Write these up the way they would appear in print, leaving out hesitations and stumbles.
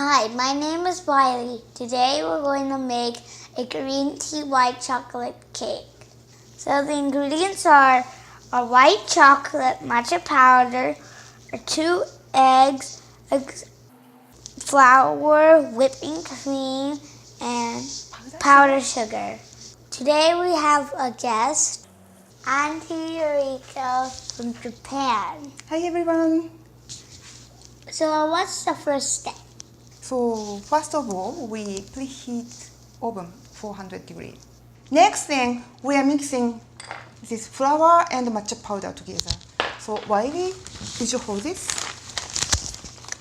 Hi, my name is Wiley. Today we're going to make a green tea white chocolate cake. So the ingredients are a white chocolate, matcha powder, 2 eggs, flour, whipping cream, and powder sugar. Today we have a guest, Auntie Yoriko from Japan. Hi everyone. So what's the first step? So first of all, we preheat oven 400 degrees. Next thing, we are mixing this flour and matcha powder together. So Wiley, could you hold this?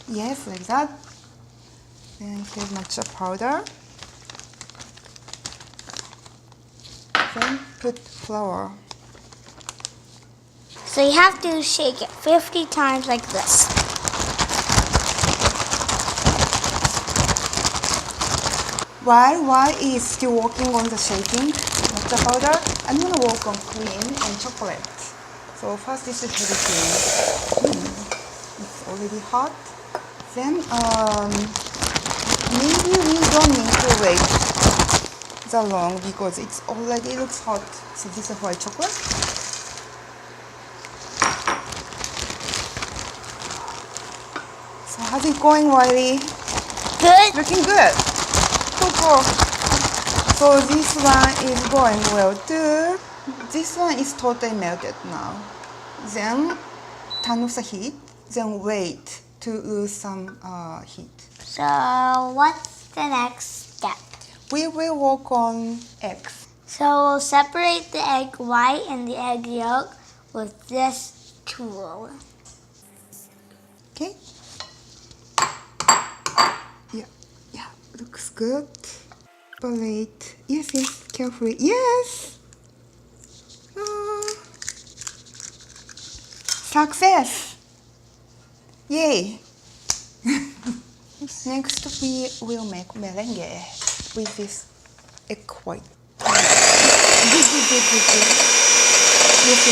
Yes, like that. Then take matcha powder. Then put flour. So you have to shake it 50 times like this. While Wiley is still working on the shaking matcha powder, I'm going to work on cream and chocolate. So first this is heavy cream. It's already hot. Then maybe we don't need to wait that long because it's already looks hot. So this is white chocolate. So how's it going, Wiley? Good. Looking good. Cool. So this one is going well too. This one is totally melted now. Then turn off the heat. Then wait to lose some heat. So what's the next step? We will work on eggs. So we'll separate the egg white and the egg yolk with this tool. Okay. Yeah, looks good. Separate. Yes, carefully. Yes. Success. Yay. Next, we will make merengue with this egg white. Good. Yes.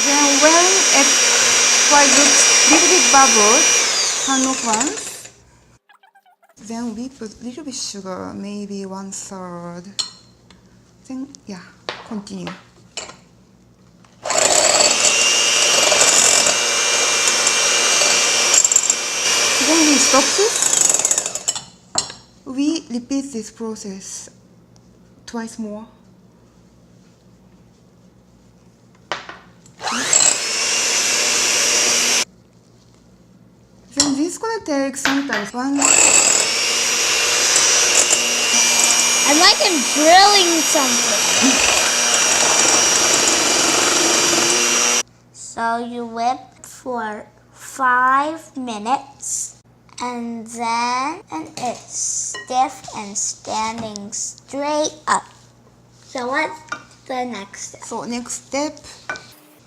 Then when egg white looks little bit bubbled, turn off once. Then we put little bit sugar, maybe 1/3. Then continue. Then we stop this. We repeat this process twice more. Then this is gonna take sometimes one. I'm like I'm drilling something. So you whip for 5 minutes. And then it's stiff and standing straight up. So what's the next step? So next step,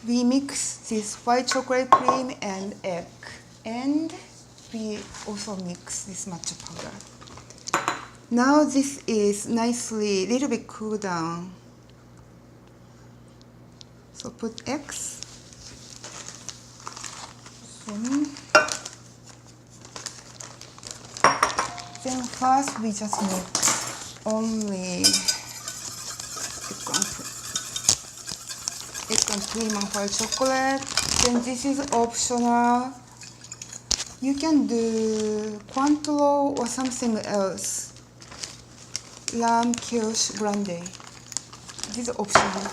we mix this white chocolate cream and egg. And we also mix this matcha powder. Now this is nicely, little bit cool down. So put eggs. Then first we just mix only egg and cream and white chocolate. Then this is optional. You can do Cointreau or something else. Lamb kirsch brandy. This is optional.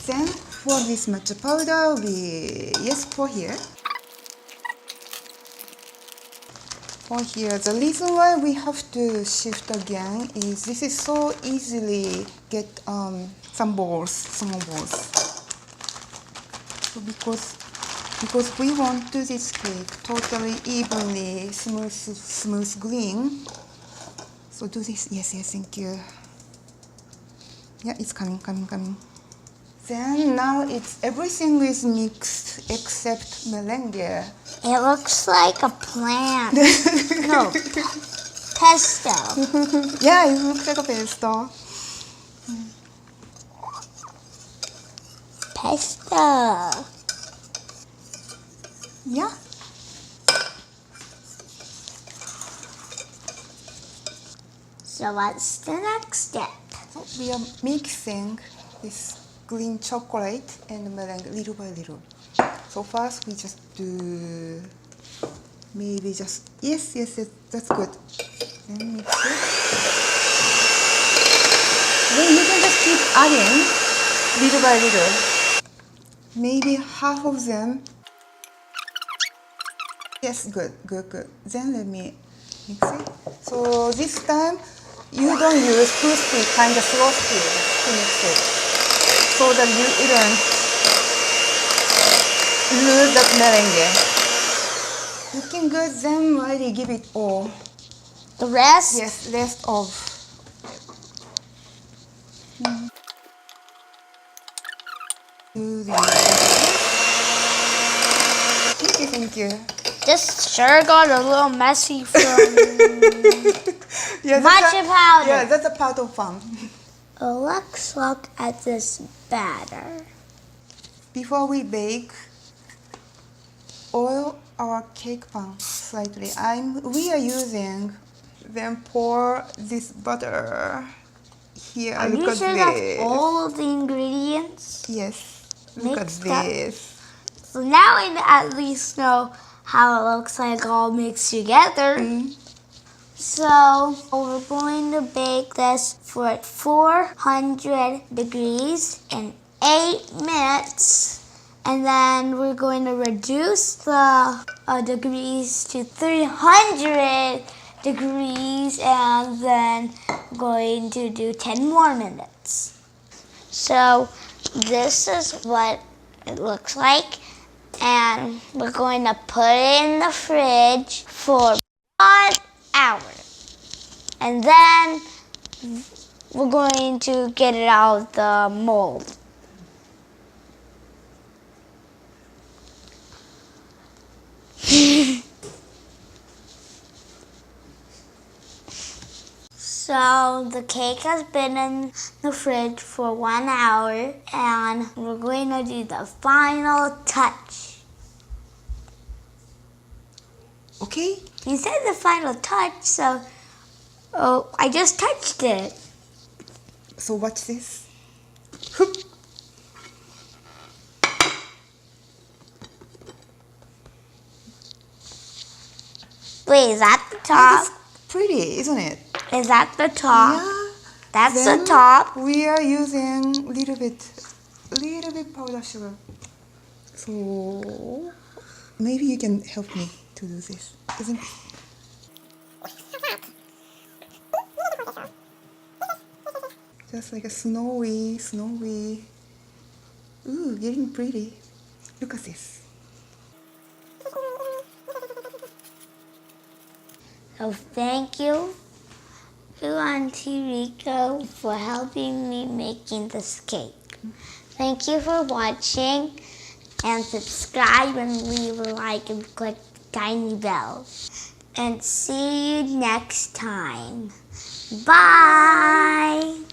Then for this matcha powder, we pour here. Pour here. The reason why we have to shift again is this is so easily get some balls, small balls. So because we want to this cake totally evenly smooth green. So do this. Yes, thank you. Yeah, it's coming. Then now everything is mixed except merengue. It looks like a plant. No, pesto. Yeah, it looks like a pesto. Pesto. Yeah. So what's the next step? So we are mixing this green chocolate and meringue little by little. So first we just do maybe just yes, that's good. Then mix it. Then you can just keep adding little by little. Maybe half of them. Yes, good. Then let me mix it. So this time you don't use full speed, kind of slow speed to mix it, so that you don't lose that meringue. Looking good, then Wiley give it all. The rest? Yes, rest of. Do the Thank you. This sure got a little messy from Yeah, matcha powder. Yeah, that's a part of fun. Let's look at this batter. Before we bake, oil our cake pan slightly. We are using, then pour this butter here. Are Look you at sure this. that's all of the ingredients? Yes. Look Mixed at up? this. So now we at least know how it looks like all mixed together. So we're going to bake this for 400 degrees in 8 minutes. And then we're going to reduce the degrees to 300 degrees, and then going to do 10 more minutes. So this is what it looks like. And we're going to put it in the fridge for 1 hour. And then we're going to get it out of the mold. So the cake has been in the fridge for 1 hour, and we're going to do the final touch. Okay. You said the final touch, so I just touched it. So watch this. Wait, is that the top? That's pretty, isn't it? Is that the top? Yeah. That's Then the top. We are using little bit powder sugar. So maybe you can help me to do this, isn't it? Just like a snowy. Ooh, getting pretty. Look at this. So thank you to Auntie Rico for helping me making this cake. Thank you for watching, and subscribe and leave a like and click the tiny bell. And see you next time. Bye!